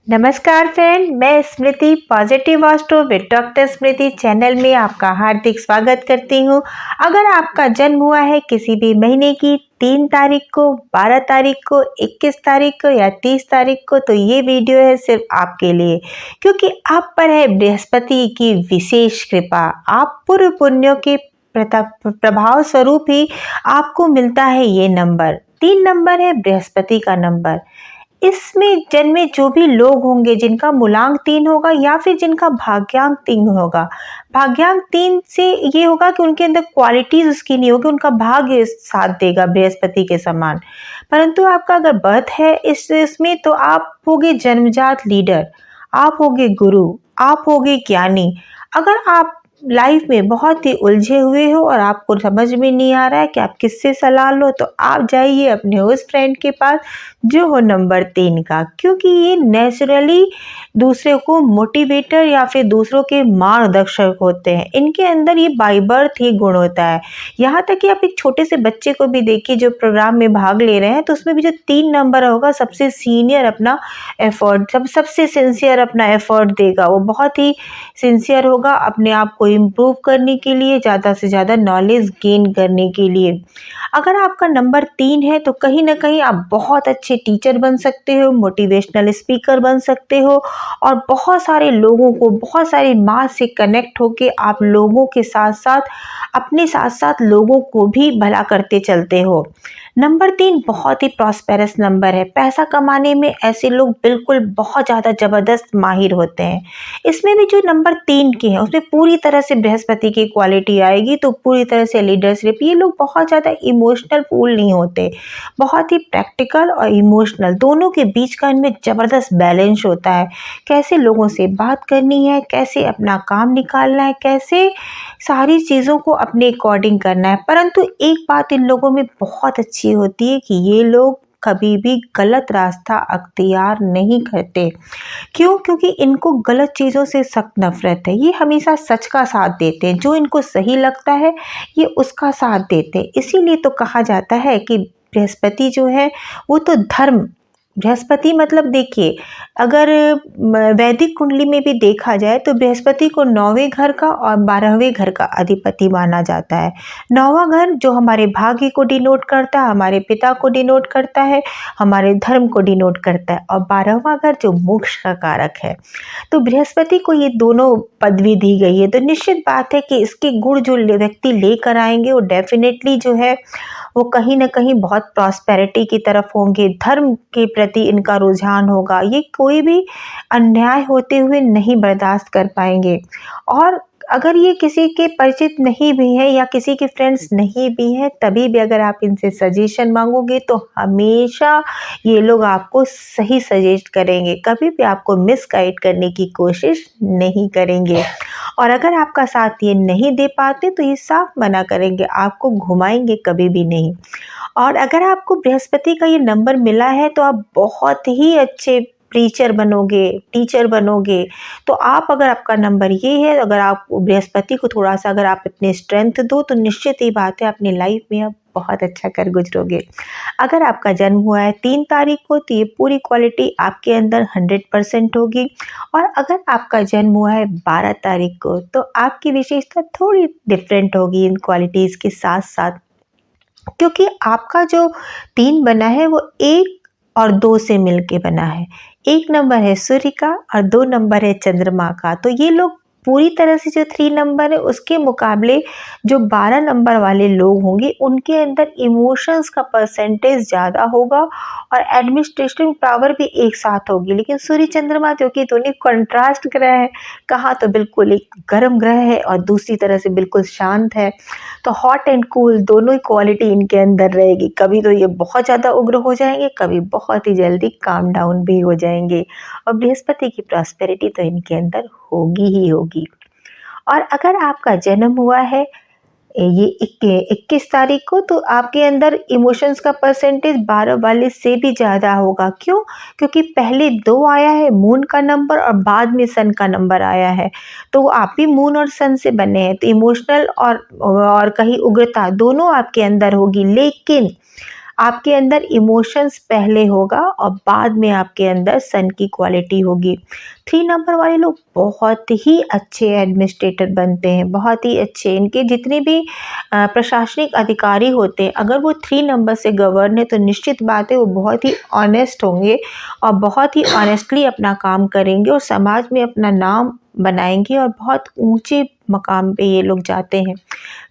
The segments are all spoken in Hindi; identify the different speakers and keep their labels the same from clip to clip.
Speaker 1: नमस्कार फ्रेंड, मैं Smriti positive astro with doctor Smriti channel में आपका हार्दिक स्वागत करती हूँ। अगर आपका जन्म हुआ है किसी भी महीने की 3 तारीख को, 12 तारीख को, 21 तारीख को या 30 तारीख को, तो ये वीडियो है सिर्फ आपके लिए, क्योंकि आप पर है बृहस्पति की विशेष कृपा। आप पूर्व पुण्यों के प्रभाव स्वरूप ही आपको मिलता है ये नंबर। 3 नंबर है बृहस्पति का नंबर। इसमें जन्मे जो भी लोग होंगे जिनका मूलांक 3 होगा या फिर जिनका भाग्यांक 3 होगा, भाग्यांक 3 से ये होगा कि उनके अंदर क्वालिटीज उसकी नहीं होगी, उनका भाग्य साथ देगा बृहस्पति के समान। परंतु आपका अगर बर्थ है इसमें, तो आप होगे जन्मजात लीडर, आप होगे गुरु, आप होगे ज्ञानी। अगर आप लाइफ में बहुत ही उलझे हुए हो और आपको समझ में नहीं आ रहा है कि आप किससे सलाह लो, तो आप जाइए अपने उस फ्रेंड के पास जो हो नंबर 3 का, क्योंकि ये नेचुरली दूसरे को मोटिवेटर या फिर दूसरों के मार्गदर्शक होते हैं। इनके अंदर ये बाय बर्थ ही गुण होता है। यहाँ तक कि आप एक छोटे से बच्चे को भी देखिए जो प्रोग्राम में भाग ले रहे हैं, तो उसमें भी जो 3 नंबर होगा सबसे सीनियर अपना एफर्ट, सबसे सिंसियर अपना एफर्ट देगा। वो बहुत ही सिंसियर होगा अपने आप को इम्प्रूव करने के लिए, ज़्यादा से ज़्यादा नॉलेज गेन करने के लिए। अगर आपका नंबर 3 है तो कहीं ना कहीं आप बहुत अच्छे टीचर बन सकते हो, मोटिवेशनल स्पीकर बन सकते हो और बहुत सारे लोगों को, बहुत सारे मास से कनेक्ट होके आप लोगों के साथ साथ अपने साथ साथ लोगों को भी भला करते चलते हो। नंबर 3 बहुत ही प्रॉस्पेरस नंबर है। पैसा कमाने में ऐसे लोग बिल्कुल बहुत ज़्यादा ज़बरदस्त माहिर होते हैं। इसमें भी जो नंबर 3 के हैं उसमें पूरी तरह से बृहस्पति की क्वालिटी आएगी, तो पूरी तरह से लीडरशिप। ये लोग बहुत ज़्यादा इमोशनल फूल नहीं होते, बहुत ही प्रैक्टिकल और इमोशनल दोनों के बीच का इनमें ज़बरदस्त बैलेंस होता है। कैसे लोगों से बात करनी है, कैसे अपना काम निकालना है, कैसे सारी चीज़ों को अपने अकॉर्डिंग करना है। परंतु एक बात इन लोगों में बहुत अच्छी होती है कि ये लोग कभी भी गलत रास्ता अख्तियार नहीं करते। क्यों? क्योंकि इनको गलत चीज़ों से सख्त नफरत है। ये हमेशा सच का साथ देते हैं, जो इनको सही लगता है ये उसका साथ देते हैं। इसीलिए तो कहा जाता है कि बृहस्पति जो है वो तो धर्म, बृहस्पति मतलब देखिए, अगर वैदिक कुंडली में भी देखा जाए तो बृहस्पति को 9वें घर का और 12वें घर का अधिपति माना जाता है। 9वां घर जो हमारे भाग्य को डिनोट करता है, हमारे पिता को डिनोट करता है, हमारे धर्म को डिनोट करता है, और 12वां घर जो मोक्ष का कारक है। तो बृहस्पति को ये दोनों पदवी दी गई है। तो निश्चित बात है कि इसके गुण जो व्यक्ति लेकर आएंगे वो डेफिनेटली जो है वो कहीं ना कहीं बहुत प्रॉस्पेरिटी की तरफ होंगे। धर्म के प्रति इनका रुझान होगा, ये कोई भी अन्याय होते हुए नहीं बर्दाश्त कर पाएंगे। और अगर ये किसी के परिचित नहीं भी है या किसी के फ्रेंड्स नहीं भी हैं, तभी भी अगर आप इनसे सजेशन मांगोगे तो हमेशा ये लोग आपको सही सजेस्ट करेंगे, कभी भी आपको मिसगाइड करने की कोशिश नहीं करेंगे। और अगर आपका साथ ये नहीं दे पाते तो ये साफ मना करेंगे, आपको घुमाएंगे कभी भी नहीं। और अगर आपको बृहस्पति का ये नंबर मिला है तो आप बहुत ही अच्छे प्रीचर बनोगे, टीचर बनोगे। तो आप, अगर आपका नंबर ये है, अगर आप बृहस्पति को थोड़ा सा अगर आप अपने स्ट्रेंथ दो, तो निश्चित ही बात है अपनी लाइफ में आप बहुत अच्छा कर गुजरोगे। अगर आपका जन्म हुआ है 3 तारीख को, तो ये पूरी क्वालिटी आपके अंदर 100% होगी। और अगर आपका जन्म हुआ है 12 तारीख को, तो आपकी विशेषता थोड़ी डिफरेंट होगी इन क्वालिटीज़ के साथ साथ, क्योंकि आपका जो 3 बना है वो 1 और 2 से मिलके बना है। 1 नंबर है सूर्य का और 2 नंबर है चंद्रमा का। तो ये लोग पूरी तरह से जो 3 नंबर है उसके मुकाबले जो 12 नंबर वाले लोग होंगे उनके अंदर इमोशंस का परसेंटेज ज़्यादा होगा और एडमिनिस्ट्रेटिव पावर भी एक साथ होगी। लेकिन सूर्य चंद्रमा जो कि दोनों कंट्रास्ट ग्रह है, कहाँ तो बिल्कुल एक गर्म ग्रह है और दूसरी तरह से बिल्कुल शांत है। तो हॉट एंड कूल दोनों ही क्वालिटी इनके अंदर रहेगी। कभी तो ये बहुत ज़्यादा उग्र हो जाएंगे, कभी बहुत ही जल्दी काम डाउन भी हो जाएंगे। और बृहस्पति की प्रॉस्पेरिटी तो इनके अंदर होगी ही होगी। और अगर आपका जन्म हुआ है ये 21 तारीख को, तो आपके अंदर इमोशंस का परसेंटेज 12 वाले से भी ज़्यादा होगा। क्यों? क्योंकि पहले 2 आया है मून का नंबर और बाद में सन का नंबर आया है। तो आप भी मून और सन से बने हैं, तो इमोशनल और कहीं उग्रता दोनों आपके अंदर होगी। लेकिन आपके अंदर इमोशंस पहले होगा और बाद में आपके अंदर सन की क्वालिटी होगी। 3 नंबर वाले लोग बहुत ही अच्छे एडमिनिस्ट्रेटर बनते हैं, बहुत ही अच्छे। इनके जितने भी प्रशासनिक अधिकारी होते हैं, अगर वो 3 नंबर से गवर्न है तो निश्चित बात है वो बहुत ही ऑनेस्ट होंगे और बहुत ही ऑनेस्टली अपना काम करेंगे और समाज में अपना नाम बनाएंगे और बहुत ऊंचे मकाम पे ये लोग जाते हैं।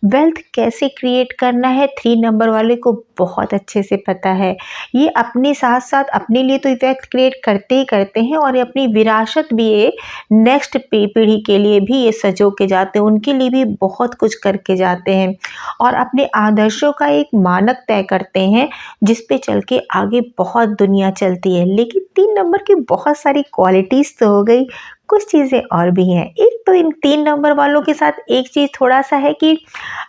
Speaker 1: वेल्थ कैसे क्रिएट करना है 3 नंबर वाले को बहुत अच्छे से पता है। ये अपने साथ साथ अपने लिए तो वेल्थ क्रिएट करते ही करते हैं और ये अपनी विरासत भी ये नेक्स्ट पीढ़ी के लिए भी ये सजो के जाते हैं, उनके लिए भी बहुत कुछ करके जाते हैं और अपने आदर्शों का एक मानक तय करते हैं जिस पे चल के आगे बहुत दुनिया चलती है। लेकिन 3 नंबर की बहुत सारी क्वालिटीज़ तो हो गई, कुछ चीज़ें और भी हैं। एक तो इन 3 नंबर वालों के साथ एक चीज़ थोड़ा सा है कि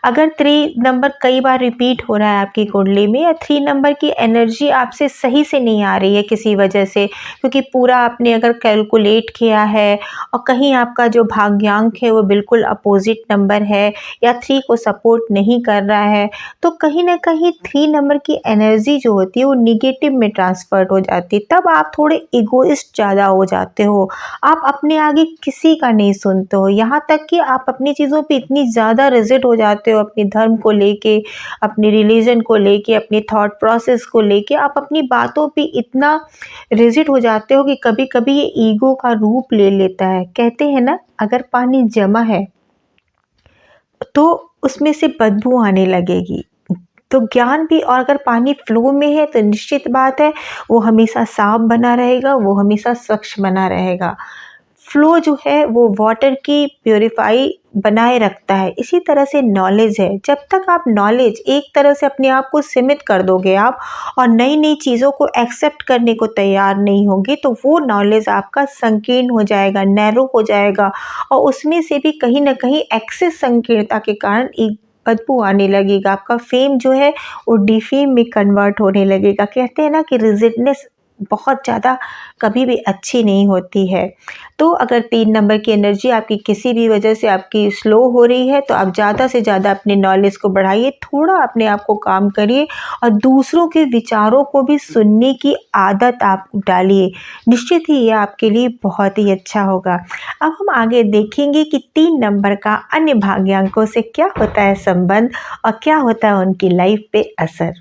Speaker 1: अगर 3 नंबर कई बार रिपीट हो रहा है आपकी कुंडली में या 3 नंबर की एनर्जी आपसे सही से नहीं आ रही है किसी वजह से, क्योंकि पूरा आपने अगर कैलकुलेट किया है और कहीं आपका जो भाग्यांक है वो बिल्कुल अपोजिट नंबर है या 3 को सपोर्ट नहीं कर रहा है, तो कहीं ना कहीं 3 नंबर की एनर्जी जो होती है वो निगेटिव में ट्रांसफर हो जाती है। तब आप थोड़े इगोइस्ट ज़्यादा हो जाते हो, आप अपने आगे किसी का नहीं सुनते हो, यहाँ तक कि आप अपनी चीज़ों पे इतनी ज़्यादा रिजिड हो जाते हो, अपने धर्म को लेके, अपने रिलीजन को लेके, अपने थॉट प्रोसेस को लेके आप अपनी बातों पे इतना रिजिड हो जाते हो कि कभी कभी ये ईगो का रूप ले लेता है। कहते हैं ना, अगर पानी जमा है तो उसमें से बदबू आने लगेगी, तो ज्ञान भी, और अगर पानी फ्लो में है तो निश्चित बात है वो हमेशा साफ बना रहेगा, वो हमेशा स्वच्छ बना रहेगा। फ्लो जो है वो वाटर की प्योरीफाई बनाए रखता है। इसी तरह से नॉलेज है, जब तक आप नॉलेज एक तरह से अपने आप को सीमित कर दोगे आप और नई नई चीज़ों को एक्सेप्ट करने को तैयार नहीं होंगे तो वो नॉलेज आपका संकीर्ण हो जाएगा, नैरो हो जाएगा और उसमें से भी कहीं ना कहीं एक्सेस संकीर्णता के कारण एक बदबू आने लगेगा। आपका फेम जो है वो डिफेम में कन्वर्ट होने लगेगा। कहते हैं ना कि रिजिडनेस बहुत ज़्यादा कभी भी अच्छी नहीं होती है। तो अगर 3 नंबर की एनर्जी आपकी किसी भी वजह से आपकी स्लो हो रही है तो आप ज़्यादा से ज़्यादा अपने नॉलेज को बढ़ाइए, थोड़ा अपने आप को काम करिए और दूसरों के विचारों को भी सुनने की आदत आप डालिए। निश्चित ही ये आपके लिए बहुत ही अच्छा होगा। अब हम आगे देखेंगे कि 3 नंबर का अन्य भाग्यांकों से क्या होता है संबंध और क्या होता है उनकी लाइफ पे असर।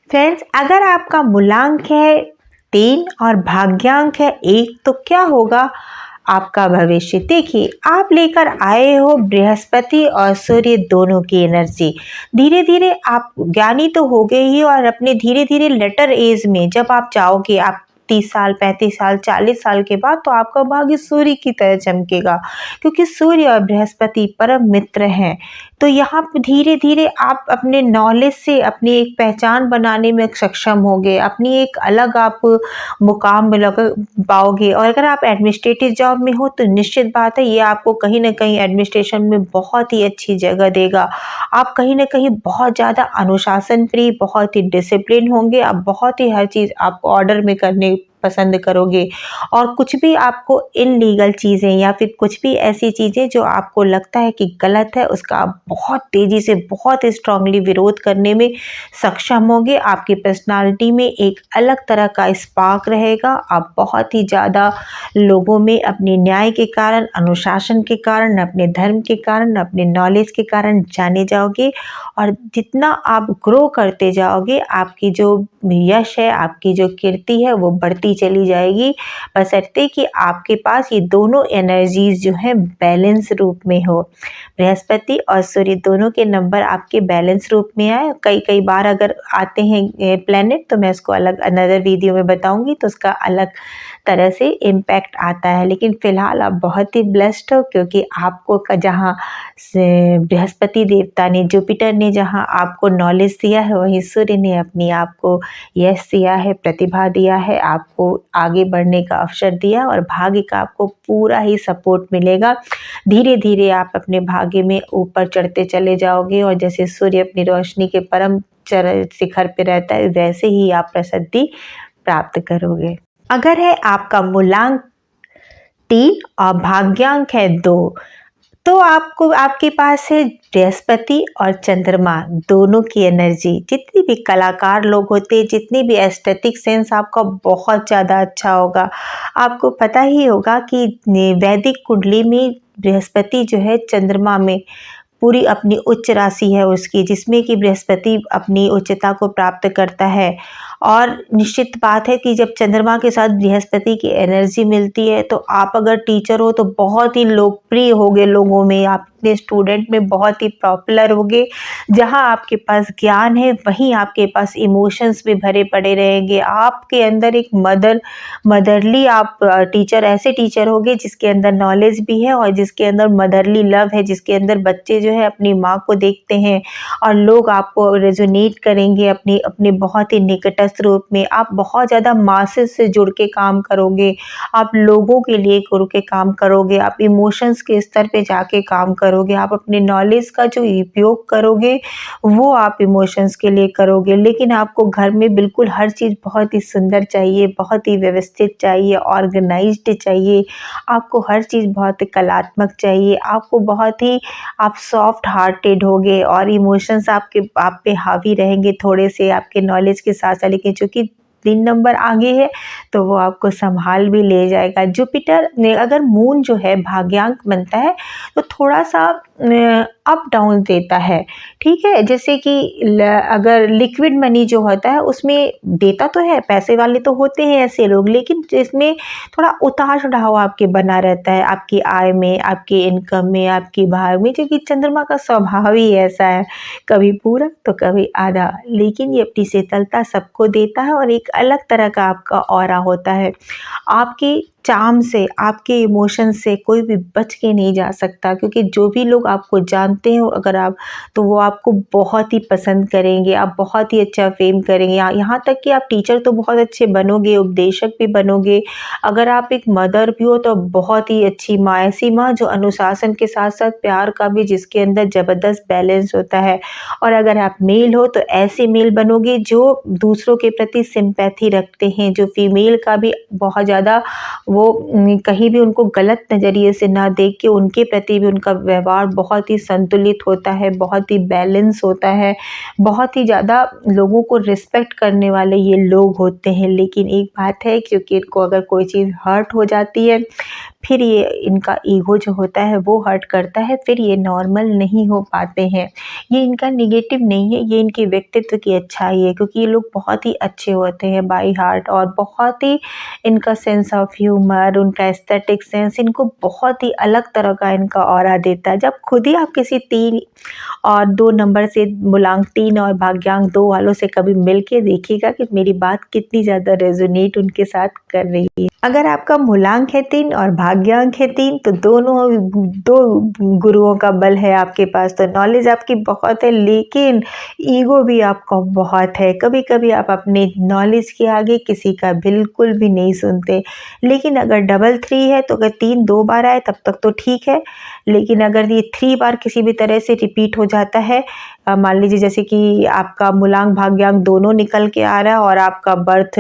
Speaker 1: फ्रेंड्स, अगर आपका मूलांक है 3 और भाग्यांक है 1 तो क्या होगा आपका भविष्य। देखिए, आप लेकर आए हो बृहस्पति और सूर्य दोनों की एनर्जी। धीरे धीरे आप ज्ञानी तो हो गए ही और अपने धीरे धीरे लेटर एज में जब आप जाओगे, आप 30 साल 35 साल 40 साल के बाद, तो आपका भाग्य सूर्य की तरह चमकेगा, क्योंकि सूर्य और बृहस्पति परम मित्र हैं। तो यहाँ धीरे धीरे आप अपने नॉलेज से अपनी एक पहचान बनाने में सक्षम होगे, अपनी एक अलग आप मुकाम में लग पाओगे। और अगर आप एडमिनिस्ट्रेटिव जॉब में हो तो निश्चित बात है ये आपको कहीं ना कहीं एडमिनिस्ट्रेशन में बहुत ही अच्छी जगह देगा। आप कहीं ना कहीं बहुत ज़्यादा अनुशासन प्रिय, बहुत ही डिसिप्लिन होंगे, आप बहुत ही हर चीज़ आप ऑर्डर में करने पसंद करोगे और कुछ भी आपको इनलीगल चीज़ें या फिर कुछ भी ऐसी चीज़ें जो आपको लगता है कि गलत है उसका आप बहुत तेज़ी से बहुत स्ट्रांगली विरोध करने में सक्षम होंगे। आपकी पर्सनालिटी में एक अलग तरह का स्पार्क रहेगा। आप बहुत ही ज़्यादा लोगों में अपने न्याय के कारण, अनुशासन के कारण, अपने धर्म के कारण, अपने नॉलेज के कारण जाने जाओगे और जितना आप ग्रो करते जाओगे आपकी जो यश है, आपकी जो कीर्ति है वो बढ़ती चली जाएगी, बशर्ते कि आपके पास ये दोनों एनर्जीज जो है बैलेंस रूप में हो। बृहस्पति और सूर्य दोनों के नंबर आपके बैलेंस रूप में आए। कई कई बार अगर आते हैं प्लैनेट तो मैं उसको अलग अनदर वीडियो में बताऊंगी, तो उसका अलग तरह से इम्पैक्ट आता है। लेकिन फ़िलहाल आप बहुत ही ब्लेस्ड हो, क्योंकि आपको जहाँ बृहस्पति देवता ने, जुपिटर ने जहाँ आपको नॉलेज दिया है, वहीं सूर्य ने अपनी आपको यश दिया है, प्रतिभा दिया है, आपको आगे बढ़ने का अवसर दिया और भाग्य का आपको पूरा ही सपोर्ट मिलेगा। धीरे धीरे आप अपने भाग्य में ऊपर चढ़ते चले जाओगे और जैसे सूर्य अपनी रोशनी के परम शिखर पे रहता है वैसे ही आप प्रसिद्धि प्राप्त करोगे। अगर है आपका मूलांक 3 और भाग्यांक है 2 तो आपको आपके पास है बृहस्पति और चंद्रमा दोनों की एनर्जी। जितनी भी कलाकार लोग होते हैं, जितनी भी एस्थेटिक सेंस आपका बहुत ज़्यादा अच्छा होगा। आपको पता ही होगा कि वैदिक कुंडली में बृहस्पति जो है चंद्रमा में पूरी अपनी उच्च राशि है उसकी, जिसमें कि बृहस्पति अपनी उच्चता को प्राप्त करता है। और निश्चित बात है कि जब चंद्रमा के साथ बृहस्पति की एनर्जी मिलती है तो आप अगर टीचर हो तो बहुत ही लोकप्रिय होगे लोगों में, आप अपने स्टूडेंट में बहुत ही पॉपुलर होगे। जहाँ आपके पास ज्ञान है वहीं आपके पास इमोशंस भी भरे पड़े रहेंगे। आपके अंदर एक मदरली आप टीचर, ऐसे टीचर होगे जिसके अंदर नॉलेज भी है और जिसके अंदर मदरली लव है, जिसके अंदर बच्चे जो है अपनी माँ को देखते हैं और लोग आपको रेजोनेट करेंगे अपने अपने बहुत ही निकटस्थ रूप में। आप बहुत ज़्यादा मासेस से जुड़ के काम करोगे, आप लोगों के लिए जुड़ के काम करोगे, आप इमोशंस के स्तर पे जाके काम करोगे, आप अपने नॉलेज का जो उपयोग करोगे वो आप इमोशंस के लिए करोगे। लेकिन आपको घर में बिल्कुल हर चीज़ बहुत ही सुंदर चाहिए, बहुत ही व्यवस्थित चाहिए, ऑर्गेनाइज्ड चाहिए, आपको हर चीज़ बहुत ही कलात्मक चाहिए, आपको बहुत ही आप सॉफ्ट हार्टेड होगे और इमोशंस आपके आप पे हावी रहेंगे थोड़े से आपके नॉलेज के साथ साथ। लेकिन चूँकि 3 नंबर आगे है तो वो आपको संभाल भी ले जाएगा। जुपिटर ने अगर मून जो है भाग्यांक बनता है तो थोड़ा-सा अप डाउन देता है, ठीक है? जैसे कि अगर लिक्विड मनी जो होता है उसमें देता तो है, पैसे वाले तो होते हैं ऐसे लोग, लेकिन जिसमें थोड़ा उतार-चढ़ाव आपके बना रहता है, आपकी आय में, आपकी इनकम में, आपकी भाव में, क्योंकि चंद्रमा का स्वभाव ही ऐसा है, कभी पूरा तो कभी आधा। लेकिन ये अपनी शीतलता सबको देता है और एक अलग तरह का आपका ऑरा होता है। आपकी चार्म से, आपके इमोशन से कोई भी बच के नहीं जा सकता, क्योंकि जो भी लोग आपको जानते हो अगर आप, तो वो आपको बहुत ही पसंद करेंगे, आप बहुत ही अच्छा फेम करेंगे। यहाँ तक कि आप टीचर तो बहुत अच्छे बनोगे, उपदेशक भी बनोगे। अगर आप एक मदर भी हो तो बहुत ही अच्छी माँ, ऐसी माँ जो अनुशासन के साथ साथ प्यार का भी, जिसके अंदर ज़बरदस्त बैलेंस होता है। और अगर आप मेल हो तो ऐसे मेल बनोगे जो दूसरों के प्रति सिंपैथी रखते हैं, जो फीमेल का भी बहुत ज़्यादा वो कहीं भी उनको गलत नज़रिए से ना देख के उनके प्रति भी उनका व्यवहार बहुत ही संतुलित होता है, बहुत ही बैलेंस होता है, बहुत ही ज़्यादा लोगों को रिस्पेक्ट करने वाले ये लोग होते हैं। लेकिन एक बात है, क्योंकि इनको अगर कोई चीज़ हर्ट हो जाती है फिर ये इनका ईगो जो होता है वो हर्ट करता है, फिर ये नॉर्मल नहीं हो पाते हैं। ये इनका नेगेटिव नहीं है, ये इनके व्यक्तित्व की अच्छाई है, क्योंकि ये लोग बहुत ही अच्छे होते हैं बाई हार्ट और बहुत ही इनका सेंस ऑफ ह्यूमर, उनका एस्थेटिक सेंस इनको बहुत ही अलग तरह का इनका ऑरा देता है। जब खुद ही आप किसी 3 और 2 नंबर से, मूलांक 3 और भाग्यांक 2 वालों से कभी मिल के देखिएगा कि मेरी बात कितनी ज़्यादा रेजोनेट उनके साथ कर रही है। अगर आपका मूलांक है 3 और भाग्यांक है 3 तो दोनों 2 गुरुओं का बल है आपके पास, तो नॉलेज आपकी बहुत है, लेकिन ईगो भी आपका बहुत है। कभी कभी आप अपने नॉलेज के आगे किसी का बिल्कुल भी नहीं सुनते। लेकिन अगर डबल 3 है तो अगर 3 2 बार आए तब तक तो ठीक है, लेकिन अगर ये 3 बार किसी भी तरह से रिपीट हो जाता है, मान लीजिए जैसे कि आपका मूलांक भाग्यांक दोनों निकल के आ रहा है और आपका बर्थ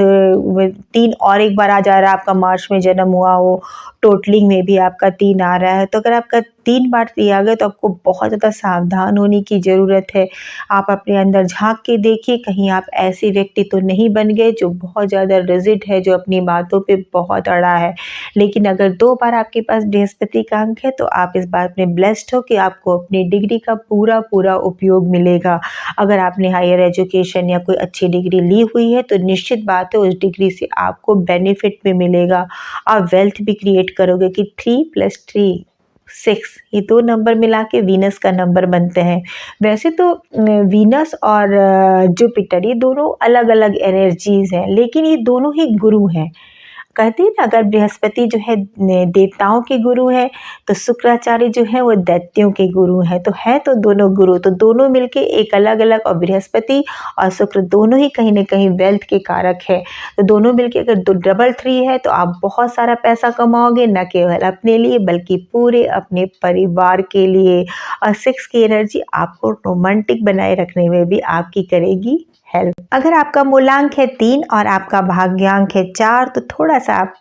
Speaker 1: 3 और एक बार आ जा रहा है, आपका मार्च में जन्म हुआ हो, टोटलिंग में भी आपका 3 आ रहा है, तो अगर आपका 3 बार 3 आ गया तो आपको बहुत ज़्यादा सावधान होने की ज़रूरत है। आप अपने अंदर झांक के देखिए, कहीं आप ऐसे व्यक्ति तो नहीं बन गए जो बहुत ज़्यादा रिजिड है, जो अपनी बातों पे बहुत अड़ा है। लेकिन अगर 2 बार आपके पास बृहस्पति का अंक है तो आप इस बात में ब्लेस्ड हो कि आपको अपनी डिग्री का पूरा पूरा उपयोग मिलेगा। अगर आपने हायर एजुकेशन या कोई अच्छी डिग्री ली हुई है तो निश्चित बात है उस डिग्री से आपको बेनिफिट भी मिलेगा। आप वेल्थ भी क्रिएट करोगे कि 3 + 3 6, ये 2 नंबर मिला के वीनस का नंबर बनते हैं। वैसे तो वीनस और जुपिटर ये दोनों अलग अलग एनर्जीज हैं, लेकिन ये दोनों ही गुरु हैं। कहते हैं ना, अगर बृहस्पति जो है देवताओं के गुरु है तो शुक्राचार्य जो है वो दैत्यों के गुरु हैं, तो है तो दोनों गुरु, तो दोनों मिलके एक अलग अलग, और बृहस्पति और शुक्र दोनों ही कहीं ना कहीं वेल्थ के कारक है। तो दोनों मिलके अगर डबल 3 है तो आप बहुत सारा पैसा कमाओगे, न केवल अपने लिए बल्कि पूरे अपने परिवार के लिए। और 6 की एनर्जी आपको रोमांटिक बनाए रखने में भी आपकी करेगी हेल्प। अगर आपका मूलांक है 3 और आपका भाग्यांक है 4 तो थोड़ा सा आप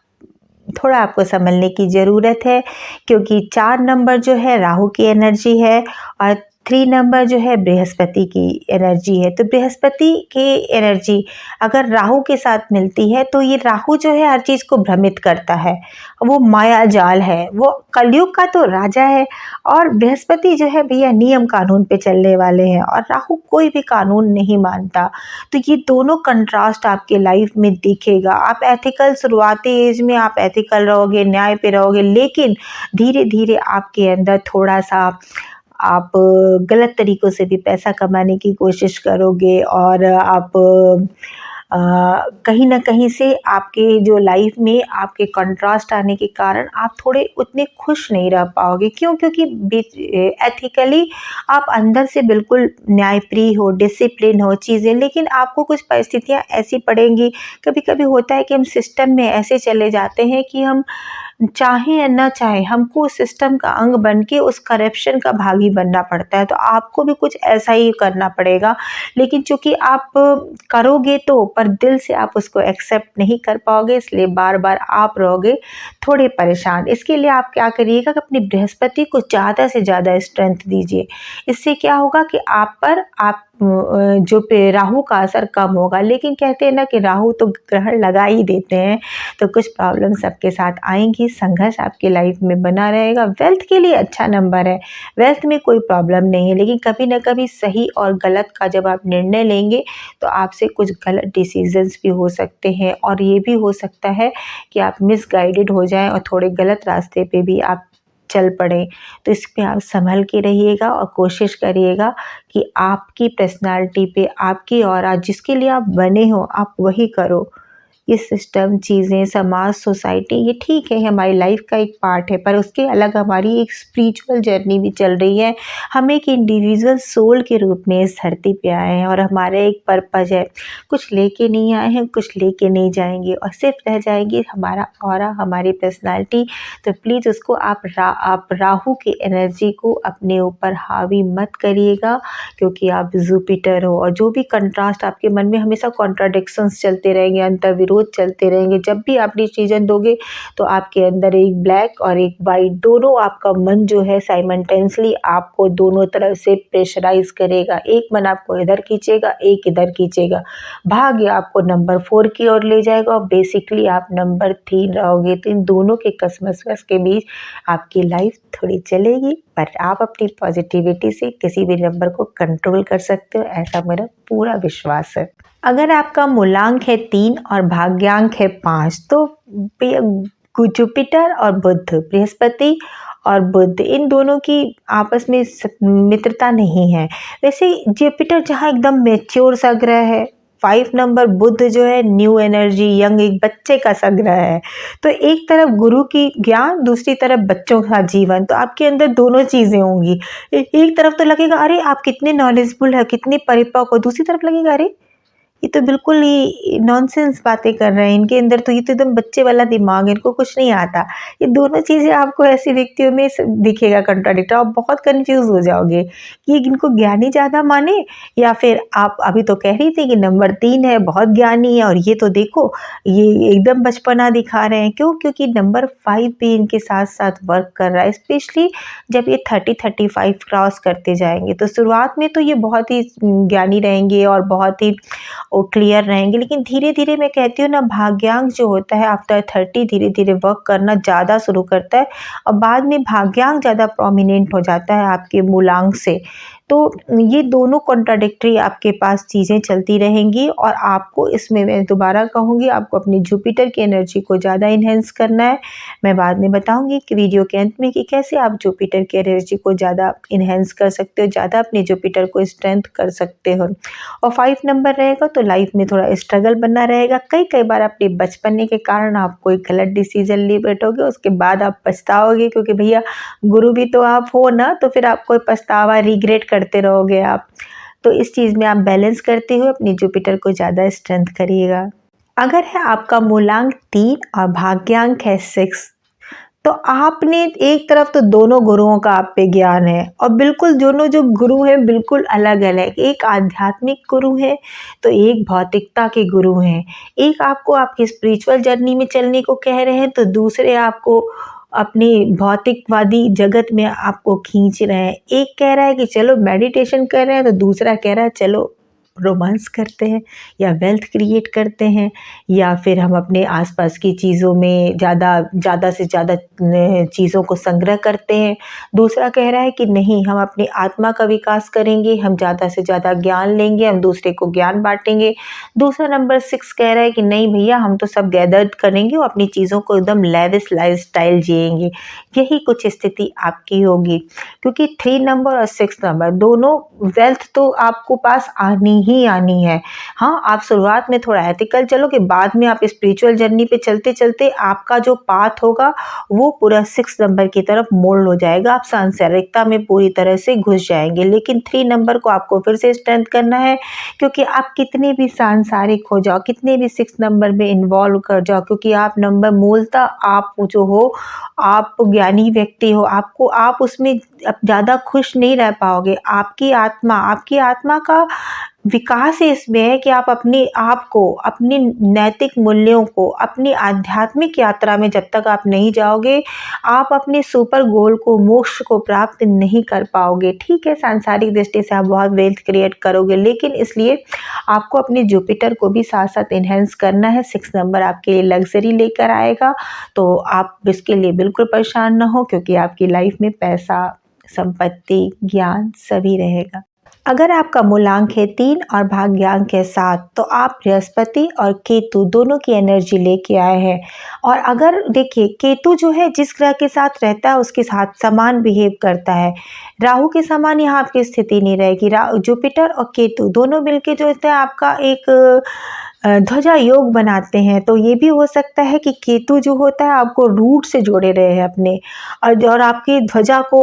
Speaker 1: थोड़ा आपको संभलने की ज़रूरत है, क्योंकि 4 नंबर जो है राहु की एनर्जी है और 3 नंबर जो है बृहस्पति की एनर्जी है। तो बृहस्पति की एनर्जी अगर राहु के साथ मिलती है तो ये राहु जो है हर चीज़ को भ्रमित करता है, वो माया जाल है, वो कलयुग का तो राजा है। और बृहस्पति जो है भैया नियम कानून पे चलने वाले हैं और राहु कोई भी कानून नहीं मानता। तो ये दोनों कंट्रास्ट आपके लाइफ में दिखेगा। आप एथिकल शुरुआती एज में आप एथिकल रहोगे, न्याय पे रहोगे, लेकिन धीरे धीरे आपके अंदर थोड़ा सा आप गलत तरीक़ों से भी पैसा कमाने की कोशिश करोगे और आप कहीं न कहीं से आपके जो लाइफ में आपके कंट्रास्ट आने के कारण आप थोड़े उतने खुश नहीं रह पाओगे। क्यों? क्योंकि एथिकली आप अंदर से बिल्कुल न्यायप्रिय हो, डिसिप्लिन हो चीज़ें, लेकिन आपको कुछ परिस्थितियाँ ऐसी पड़ेंगी, कभी-कभी होता है कि हम सिस्टम में ऐसे चले जाते हैं कि हम चाहें या ना चाहें हमको उस सिस्टम का अंग बन के उस करप्शन का भागी बनना पड़ता है। तो आपको भी कुछ ऐसा ही करना पड़ेगा, लेकिन चूँकि आप करोगे तो पर दिल से आप उसको एक्सेप्ट नहीं कर पाओगे, इसलिए बार-बार आप रहोगे थोड़े परेशान। इसके लिए आप क्या करिएगा कि अपनी बृहस्पति को ज़्यादा से ज़्यादा स्ट्रेंथ दीजिए। इससे क्या होगा कि आप पर आप जो पे राहु का असर कम होगा। लेकिन कहते हैं ना कि राहु तो ग्रहण लगा ही देते हैं, तो कुछ प्रॉब्लम सबके साथ आएंगी, संघर्ष आपकी लाइफ में बना रहेगा। वेल्थ के लिए अच्छा नंबर है, वेल्थ में कोई प्रॉब्लम नहीं है, लेकिन कभी ना कभी सही और गलत का जब आप निर्णय लेंगे तो आपसे कुछ गलत डिसीजंस भी हो सकते हैं और ये भी हो सकता है कि आप मिसगाइडेड हो जाएं और थोड़े गलत रास्ते पे भी आप चल पड़े। तो इस पे आप संभल के रहिएगा और कोशिश करिएगा कि आपकी पर्सनालिटी पे, आपकी ऑरा जिसके लिए आप बने हो आप वही करो। ये सिस्टम, चीज़ें, समाज, सोसाइटी ये ठीक है, हमारी लाइफ का एक पार्ट है, पर उसके अलग हमारी एक स्पिरिचुअल जर्नी भी चल रही है। हम एक इंडिविजुअल सोल के रूप में इस धरती पे आए हैं और हमारा एक पर्पस है। कुछ लेके नहीं आए हैं, कुछ लेके नहीं जाएंगे और सिर्फ रह जाएगी हमारा ऑरा, हमारी पर्सनालिटी। तो प्लीज़ उसको आप राहु की एनर्जी को अपने ऊपर हावी मत करिएगा, क्योंकि आप जुपिटर हो और जो भी कंट्रास्ट आपके मन में हमेशा कॉन्ट्राडिक्शंस चलते रहेंगे, अंतर्विरोध चलते रहेंगे। जब भी आप डिसीजन दोगे तो आपके अंदर एक ब्लैक और एक वाइट, दोनों आपका मन जो है साइमल्टेनियसली आपको दोनों तरफ से प्रेशराइज करेगा। एक मन आपको इधर खींचेगा, एक इधर खींचेगा। भाग्य आपको नंबर 4 की ओर ले जाएगा और बेसिकली आप नंबर 3 रहोगे। तो इन दोनों के कसमस के बीच आपकी लाइफ थोड़ी चलेगी, पर आप अपनी पॉजिटिविटी से किसी भी नंबर को कंट्रोल कर सकते हो, ऐसा मेरा पूरा विश्वास है। अगर आपका मूलांक है 3 और भाग्यांक है 5, तो जुपिटर और बुध, बृहस्पति और बुध, इन दोनों की आपस में मित्रता नहीं है। वैसे जुपिटर जहाँ एकदम मैच्योर सा ग्रह है, 5 नंबर बुध जो है न्यू एनर्जी, यंग, एक बच्चे का सा ग्रह है। तो एक तरफ गुरु की ज्ञान, दूसरी तरफ बच्चों का जीवन, तो आपके अंदर दोनों चीज़ें होंगी। एक तरफ तो लगेगा अरे आप कितने नॉलेजफुल है, कितने परिपक्व हो, दूसरी तरफ लगेगा अरे ये तो बिल्कुल ही नॉनसेंस बातें कर रहे हैं, इनके अंदर तो ये तो एकदम बच्चे वाला दिमाग, इनको कुछ नहीं आता। ये दोनों चीज़ें आपको ऐसे व्यक्तियों में दिखेगा कंट्राडिक्टर, आप बहुत कंफ्यूज हो जाओगे कि इनको ज्ञानी ज़्यादा माने या फिर आप अभी तो कह रही थी कि नंबर 3 है बहुत ज्ञानी है और ये तो देखो ये एकदम बचपना दिखा रहे हैं। क्यों? क्योंकि नंबर 5 भी इनके साथ साथ वर्क कर रहा है, स्पेशली जब ये 30-35 क्रॉस करते जाएंगे। तो शुरुआत में तो ये बहुत ही ज्ञानी रहेंगे और बहुत ही क्लियर रहेंगे, लेकिन धीरे धीरे मैं कहती हूँ ना, भाग्यांक जो होता है आफ्टर 30 धीरे धीरे वर्क करना ज़्यादा शुरू करता है और बाद में भाग्यांक ज़्यादा प्रोमिनेंट हो जाता है आपके मूलांक से। तो ये दोनों कॉन्ट्राडिक्टरी आपके पास चीज़ें चलती रहेंगी और आपको इसमें मैं दोबारा कहूँगी आपको अपनी जुपिटर की एनर्जी को ज़्यादा इन्हेंस करना है। मैं बाद में बताऊँगी कि वीडियो के अंत में कि कैसे आप जुपिटर की एनर्जी को ज़्यादा इन्हेंस कर सकते हो, ज़्यादा अपने जुपिटर को स्ट्रेंथ कर सकते हो। और 5 नंबर रहेगा तो लाइफ में थोड़ा स्ट्रगल बना रहेगा। कई बार अपने बचपने के कारण आप कोई गलत डिसीजन ले बैठोगे, उसके बाद आप पछताओगे, क्योंकि भैया गुरु भी तो आप हो ना, तो फिर आपको पछतावा, रिग्रेट करते रहोगे आप। तो इस चीज़ में आप बैलेंस करते हुए अपनी जुपिटर को ज़्यादा स्ट्रेंथ करिएगा। अगर है आपका मूलांक 3 और भाग्यांक है 6, तो आपने एक तरफ तो दोनों गुरुओं का आप पे ज्ञान है और बिल्कुल दोनों जो गुरु हैं बिल्कुल अलग अलग, एक आध्यात्मिक गुरु है तो एक भौतिकता के गुरु हैं। एक आपको आपकी स्पिरिचुअल जर्नी में चलने को कह रहे हैं तो दूसरे आपको अपनी भौतिकवादी जगत में आपको खींच रहे हैं। एक कह रहा है कि चलो मेडिटेशन कर रहे हैं तो दूसरा कह रहा है चलो रोमांस करते हैं या वेल्थ क्रिएट करते हैं या फिर हम अपने आसपास की चीज़ों में ज़्यादा से ज़्यादा चीज़ों को संग्रह करते हैं। दूसरा कह रहा है कि नहीं, हम अपनी आत्मा का विकास करेंगे, हम ज़्यादा से ज़्यादा ज्ञान लेंगे, हम दूसरे को ज्ञान बांटेंगे। दूसरा नंबर 6 कह रहा है कि नहीं भैया, हम तो सब गैदर करेंगे और अपनी चीज़ों को एकदम लेविश लाइफस्टाइल जिएंगे। यही कुछ स्थिति आपकी होगी क्योंकि 3 नंबर और 6 नंबर दोनों वेल्थ तो आपको पास आनी ही आनी है। हाँ, आप शुरुआत में थोड़ा एथिकल चलोगे, बाद में आप स्पिरिचुअल जर्नी पे चलते चलते आपका जो पाथ होगा वो पूरा 6 नंबर की तरफ मोल्ड हो जाएगा। आप सांसारिकता में पूरी तरह से घुस जाएंगे। लेकिन 3 नंबर को आपको फिर से स्ट्रेंथ करना है क्योंकि आप कितने भी सांसारिक हो जाओ, कितने भी 6 नंबर में इन्वॉल्व कर जाओ, क्योंकि आप नंबर मूलतः आप जो हो, आप ज्ञानी व्यक्ति हो, आपको आप उसमें ज़्यादा खुश नहीं रह पाओगे। आपकी आत्मा का विकास ही इसमें है कि आप अपने आप को, अपनी नैतिक मूल्यों को, अपनी आध्यात्मिक यात्रा में जब तक आप नहीं जाओगे, आप अपने सुपर गोल को, मोक्ष को प्राप्त नहीं कर पाओगे। ठीक है, सांसारिक दृष्टि से आप बहुत वेल्थ क्रिएट करोगे, लेकिन इसलिए आपको अपने जुपिटर को भी साथ साथ इन्हेंस करना है। 6 नंबर आपके लिए लग्जरी लेकर आएगा, तो आप इसके लिए बिल्कुल परेशान ना हो क्योंकि आपकी लाइफ में पैसा, संपत्ति, ज्ञान सभी रहेगा। अगर आपका मूलांक है 3 और भाग्यांक है 7 तो आप बृहस्पति और केतु दोनों की एनर्जी लेके आए हैं। और अगर देखिए, केतु जो है जिस ग्रह के साथ रहता है उसके साथ समान बिहेव करता है। राहु के समान यहाँ आपकी स्थिति नहीं रहेगी। जुपिटर और केतु दोनों मिलके जो होता है आपका एक ध्वजा योग बनाते हैं। तो ये भी हो सकता है कि केतु जो होता है आपको रूट से जोड़े रहे हैं अपने, और आपकी ध्वजा को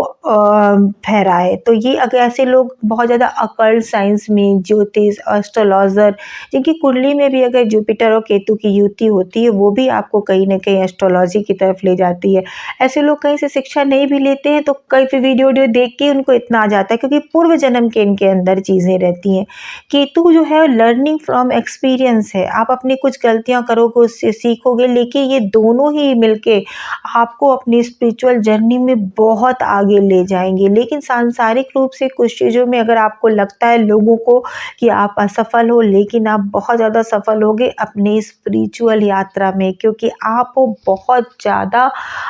Speaker 1: फहराए। तो ये अगर ऐसे लोग बहुत ज़्यादा अकल्ट साइंस में, ज्योतिष, एस्ट्रोलॉजर, जिनकी कुंडली में भी अगर जुपिटर और केतु की युति होती है, वो भी आपको कहीं ना कहीं एस्ट्रोलॉजी की तरफ ले जाती है। ऐसे लोग कहीं से शिक्षा नहीं भी लेते हैं तो कई वीडियो देख के उनको इतना आ जाता है क्योंकि पूर्व जन्म के इनके अंदर चीज़ें रहती हैं। केतु जो है लर्निंग फ्रॉम एक्सपीरियंस है। आप अपनी कुछ गलतियां करोगे, उससे सीखोगे, लेकिन ये दोनों ही मिलके आपको अपनी स्पिरिचुअल जर्नी में बहुत आगे ले जाएंगे। लेकिन सांसारिक रूप से कुछ चीज़ों में अगर आपको लगता है लोगों को कि आप असफल हो, लेकिन आप बहुत ज़्यादा सफल होगे अपनी स्पिरिचुअल यात्रा में, क्योंकि आप वो बहुत ज़्यादा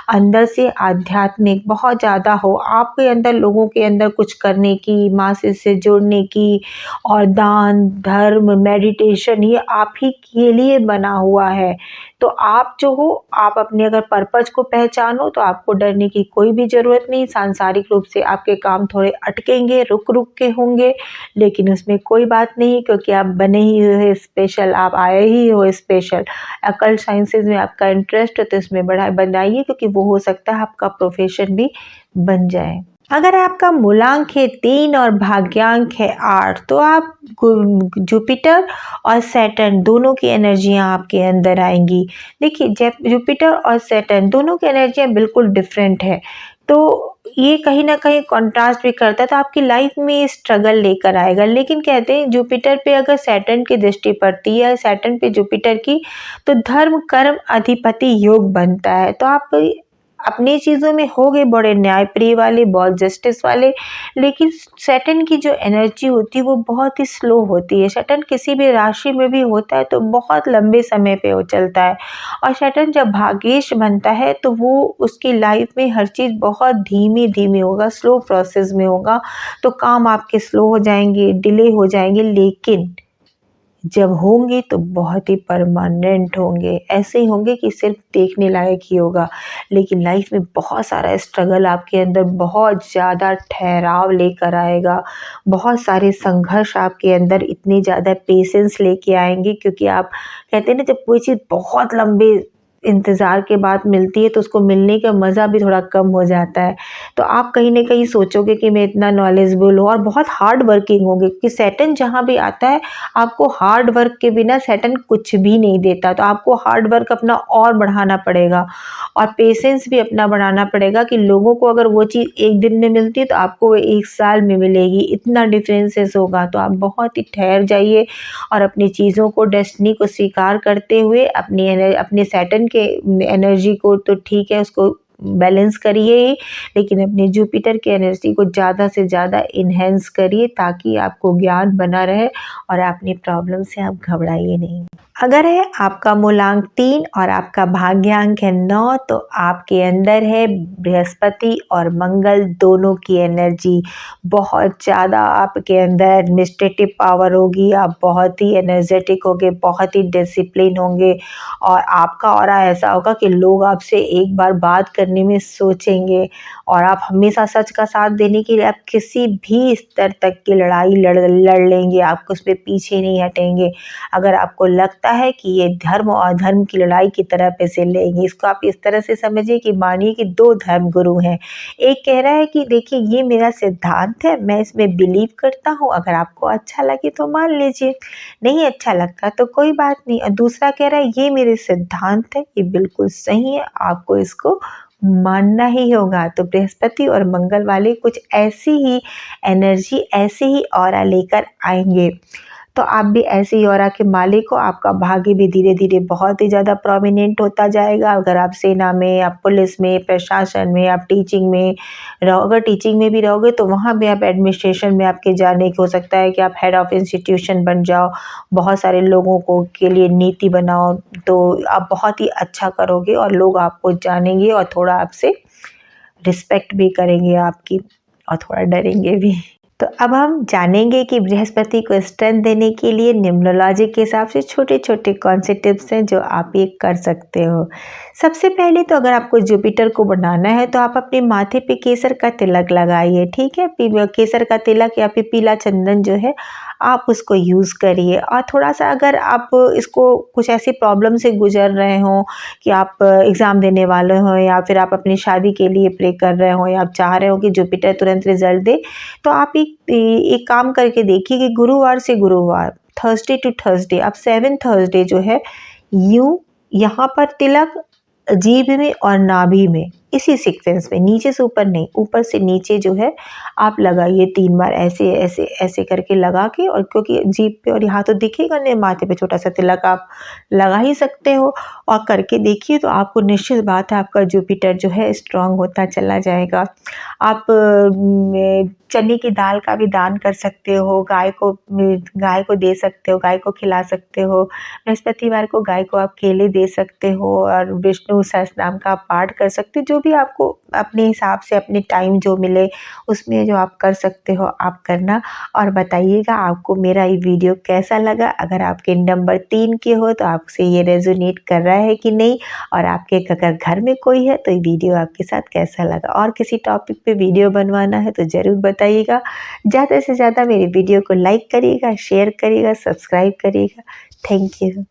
Speaker 1: अंदर से आध्यात्मिक बहुत ज़्यादा हो। आपके अंदर, लोगों के अंदर कुछ करने की, मासेस से जुड़ने की, और दान, धर्म, मेडिटेशन, ये आप ही के लिए बना हुआ है। तो आप जो हो, आप अपने अगर पर्पज को पहचानो तो आपको डरने की कोई भी ज़रूरत नहीं। सांसारिक रूप से आपके काम थोड़े अटकेंगे, रुक रुक के होंगे, लेकिन उसमें कोई बात नहीं क्योंकि आप बने ही हो स्पेशल, आप आए ही हो स्पेशल। अकल्ट साइंसेज में आपका इंटरेस्ट है तो इसमें बनाइए क्योंकि वो हो सकता है आपका प्रोफेशन भी बन जाए। अगर आपका मूलांक है 3 और भाग्यांक है 8 तो आप जुपिटर और सैटर्न दोनों की एनर्जियां आपके अंदर आएंगी। देखिए, जब जुपिटर और सैटर्न दोनों की एनर्जियां बिल्कुल डिफरेंट है तो ये कहीं ना कहीं कॉन्ट्रास्ट भी करता है, तो आपकी लाइफ में स्ट्रगल लेकर आएगा। लेकिन कहते हैं जुपिटर पे अगर सैटर्न की दृष्टि पड़ती है, सैटर्न पे जुपिटर की, तो धर्म कर्म अधिपति योग बनता है। तो आप अपनी चीज़ों में होगे बड़े न्यायप्रिय वाले, बहुत जस्टिस वाले, लेकिन सैटर्न की जो एनर्जी होती है वो बहुत ही स्लो होती है। सैटर्न किसी भी राशि में भी होता है तो बहुत लंबे समय पे वो चलता है, और सैटर्न जब भाग्येश बनता है तो वो उसकी लाइफ में हर चीज़ बहुत धीमी धीमी होगा, स्लो प्रोसेस में होगा। तो काम आपके स्लो हो जाएंगे, डिले हो जाएंगे, लेकिन जब होंगे तो बहुत ही परमानेंट होंगे। ऐसे ही होंगे कि सिर्फ देखने लायक ही होगा, लेकिन लाइफ में बहुत सारा स्ट्रगल आपके अंदर बहुत ज़्यादा ठहराव लेकर आएगा। बहुत सारे संघर्ष आपके अंदर इतने ज़्यादा पेशेंस लेके आएंगे, क्योंकि आप कहते हैं ना, जब कोई चीज़ बहुत लंबे इंतज़ार के बाद मिलती है तो उसको मिलने का मज़ा भी थोड़ा कम हो जाता है। तो आप कहीं ना कहीं सोचोगे कि मैं इतना नॉलेजेबल हूँ, और बहुत हार्ड वर्किंग होंगे, कि सैटर्न जहाँ भी आता है आपको हार्ड वर्क के बिना सैटर्न कुछ भी नहीं देता। तो आपको हार्ड वर्क अपना और बढ़ाना पड़ेगा, और पेशेंस भी अपना बढ़ाना पड़ेगा कि लोगों को अगर वो चीज़ एक दिन में मिलती है तो आपको वो 1 साल में मिलेगी, इतना डिफरेंसेस होगा। तो आप बहुत ही ठहर जाइए और अपनी चीज़ों को, डेस्टिनी को स्वीकार करते हुए अपने सैटर्न के एनर्जी को तो ठीक है, उसको बैलेंस करिए ही, लेकिन अपने जुपिटर की एनर्जी को ज़्यादा से ज़्यादा इन्हेंस करिए ताकि आपको ज्ञान बना रहे और अपनी प्रॉब्लम से आप घबराइए नहीं। अगर है आपका मूलांक 3 और आपका भाग्यांक है 9, तो आपके अंदर है बृहस्पति और मंगल दोनों की एनर्जी। बहुत ज़्यादा आपके अंदर एडमिनिस्ट्रेटिव पावर होगी, आप बहुत ही एनर्जेटिक होंगे, बहुत ही डिसिप्लिन होंगे और आपका ऑरा ऐसा होगा कि लोग आपसे एक बार बात करने में सोचेंगे और आप हमेशा सच का साथ देने के लिए आप किसी भी स्तर तक की लड़ाई लड़ लेंगे, आप उसमें पीछे नहीं हटेंगे। अगर आपको लगता है कि ये धर्म और अधर्म की लड़ाई की तरह पैसे लेंगे, इसको आप इस तरह से समझिए कि मानिए कि 2 धर्म गुरु हैं। एक कह रहा है कि देखिए ये मेरा सिद्धांत है, मैं इसमें बिलीव करता हूँ, अगर आपको अच्छा लगे तो मान लीजिए, नहीं अच्छा लगता तो कोई बात नहीं। और दूसरा कह रहा है ये मेरे सिद्धांत है, ये बिल्कुल सही है, आपको इसको मानना ही होगा। तो बृहस्पति और मंगल वाले कुछ ऐसी ही एनर्जी, ऐसी ही ऑरा लेकर आएंगे। तो आप भी ऐसे ही ऑरा के मालिक हो, आपका भाग्य भी धीरे धीरे बहुत ही ज़्यादा प्रोमिनेंट होता जाएगा। अगर आप सेना में, आप पुलिस में, प्रशासन में, आप टीचिंग में रहोगे, टीचिंग में भी रहोगे तो वहाँ भी आप एडमिनिस्ट्रेशन में आपके जाने की हो सकता है कि आप हेड ऑफ इंस्टीट्यूशन बन जाओ, बहुत सारे लोगों को के लिए नीति बनाओ, तो आप बहुत ही अच्छा करोगे और लोग आपको जानेंगे और थोड़ा आपसे रिस्पेक्ट भी करेंगे आपकी और थोड़ा डरेंगे भी। तो अब हम जानेंगे कि बृहस्पति को स्ट्रेंथ देने के लिए न्यूमरोलॉजी के हिसाब से छोटे छोटे कौन से टिप्स हैं जो आप ये कर सकते हो। सबसे पहले तो अगर आपको जुपिटर को बनाना है तो आप अपने माथे पे केसर का तिलक लगाइए, ठीक है। केसर का तिलक या फिर पीला चंदन जो है आप उसको यूज़ करिए। और थोड़ा सा अगर आप इसको कुछ ऐसी प्रॉब्लम से गुजर रहे हो कि आप एग्ज़ाम देने वाले हो या फिर आप अपनी शादी के लिए प्रे कर रहे हो या आप चाह रहे हो कि जुपिटर तुरंत रिजल्ट दे, तो आप एक काम करके देखिए कि गुरुवार से गुरुवार, थर्सडे टू थर्सडे, आप 7 थर्सडे जो है यूं यहाँ पर तिलक जीभ में और नाभि में, इसी सीक्वेंस में, नीचे से ऊपर नहीं, ऊपर से नीचे जो है आप लगाइए 3 बार, ऐसे ऐसे ऐसे करके लगा के। और क्योंकि जीभ पे और यहाँ तो दिखेगा नहीं, माथे पे छोटा सा तिलक आप लगा ही सकते हो और करके देखिए तो आपको निश्चित बात है आपका जुपिटर जो है स्ट्रांग होता चला जाएगा। आप चने की दाल का भी दान कर सकते हो, गाय को दे सकते हो, गाय को खिला सकते हो। बृहस्पतिवार को गाय को आप केले दे सकते हो और विष्णु सहस्त्रनाम का आप पाठ कर सकते हो। जो भी आपको अपने हिसाब से अपने टाइम जो मिले उसमें जो आप कर सकते हो आप करना और बताइएगा आपको मेरा ये वीडियो कैसा लगा। अगर आपके नंबर 3 के हो तो आपसे ये रेजोनेट कर रहा है कि नहीं, और आपके अगर घर में कोई है तो ये वीडियो आपके साथ कैसा लगा। और किसी टॉपिक पे वीडियो बनवाना है तो ज़रूर बताइएगा। ज़्यादा से ज़्यादा मेरे वीडियो को लाइक करिएगा, शेयर करिएगा, सब्सक्राइब करिएगा। Thank you.